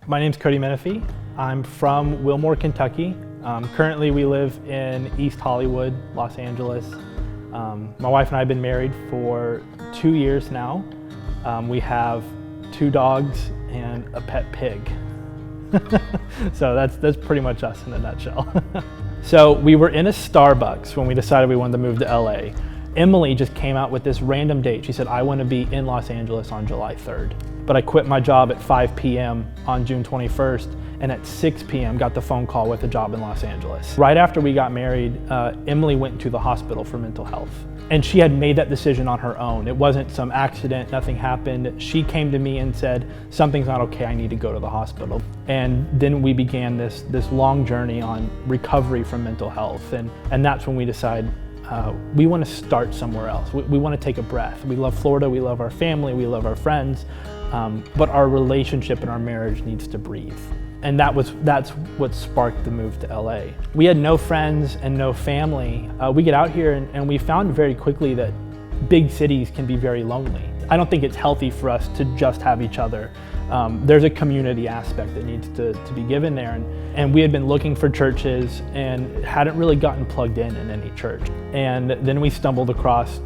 My name's Cody. I'm from Wilmore, Kentucky. Currently we live in East Hollywood, Los Angeles. My wife and I have been married for 2 years now. We have 2 dogs and a pet pig. So that's pretty much us in a nutshell. So we were in a Starbucks when we decided we wanted to move to LA. Emily just came out with this random date. She said, I want to be in Los Angeles on July 3rd. But I quit my job at 5 p.m. on June 21st, and at 6 p.m. got the phone call with a job in Los Angeles. Right after we got married, Emily went to the hospital for mental health. And she had made that decision on her own. It wasn't some accident, nothing happened. She came to me and said, something's not okay, I need to go to the hospital. And then we began this long journey on recovery from mental health. And that's when we decided, we want to start somewhere else. We want to take a breath. We love Florida, we love our family, we love our friends, but our relationship and our marriage needs to breathe. And that's what sparked the move to LA. We had no friends and no family. We get out here and we found very quickly that big cities can be very lonely. I don't think it's healthy for us to just have each other. There's a community aspect that needs to be given there. And we had been looking for churches and hadn't really gotten plugged in any church. And then we stumbled across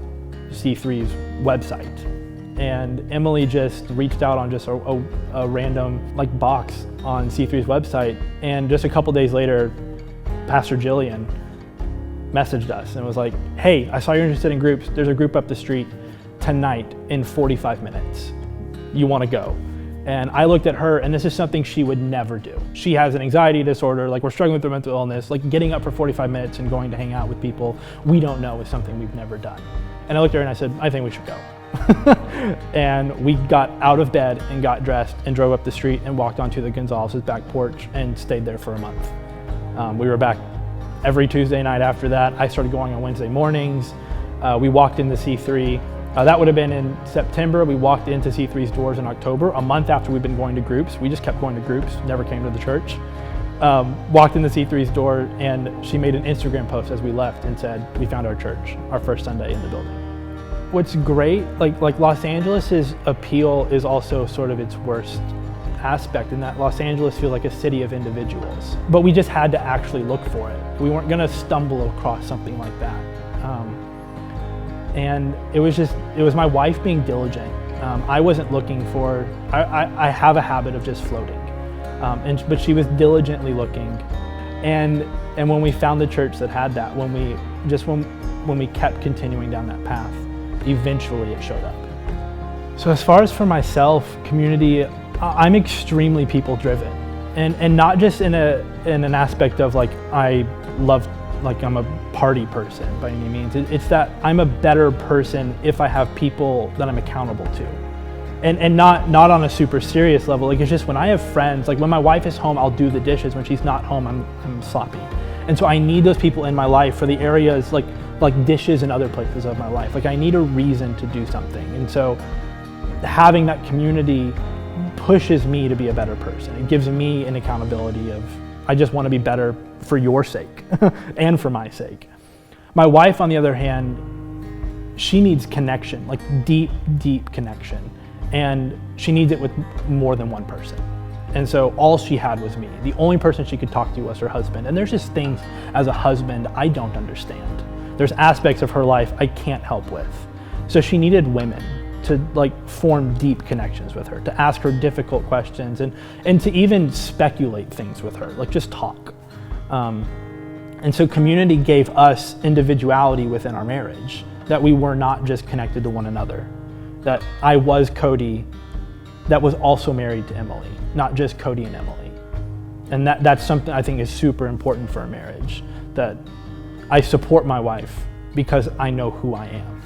C3's website. And Emily just reached out on just a random box on C3's website. And just a couple days later, Pastor Jillian messaged us and was like, hey, I saw you're interested in groups. There's a group up the street tonight in 45 minutes. You want to go? And I looked at her, and this is something she would never do. She has an anxiety disorder, we're struggling with her mental illness, getting up for 45 minutes and going to hang out with people we don't know is something we've never done. And I looked at her and I said, I think we should go. And we got out of bed and got dressed and drove up the street and walked onto the Gonzalez's back porch and stayed there for a month. We were back every Tuesday night after that. I started going on Wednesday mornings. We walked into C3. That would have been in September. We walked into C3's doors in October, a month after we'd been going to groups. We just kept going to groups, never came to the church. Walked into C3's door, and she made an Instagram post as we left and said, we found our church, our first Sunday in the building. What's great, like Los Angeles's appeal is also sort of its worst aspect, in that Los Angeles feels like a city of individuals. But we just had to actually look for it. We weren't gonna stumble across something like that. And it was my wife being diligent. I wasn't looking for, I have a habit of just floating. But she was diligently looking. And when we found the church that had that, when we kept continuing down that path, eventually it showed up. So as far as for myself, community, I'm extremely people driven. And not just in an aspect of I'm a party person by any means. It's that I'm a better person if I have people that I'm accountable to. And not on a super serious level. It's just when I have friends, when my wife is home, I'll do the dishes. When she's not home, I'm sloppy. And so I need those people in my life for the areas like dishes and other places of my life. I need a reason to do something. And so having that community pushes me to be a better person. It gives me an accountability of, I just want to be better for your sake and for my sake. My wife, on the other hand, she needs connection, deep, deep connection. And she needs it with more than one person. And so all she had was me. The only person she could talk to was her husband. And there's just things as a husband I don't understand. There's aspects of her life I can't help with. So she needed women to form deep connections with her, to ask her difficult questions and to even speculate things with her, just talk. And so community gave us individuality within our marriage, that we were not just connected to one another, that I was Cody that was also married to Emily, not just Cody and Emily. And that's something I think is super important for a marriage, that I support my wife because I know who I am.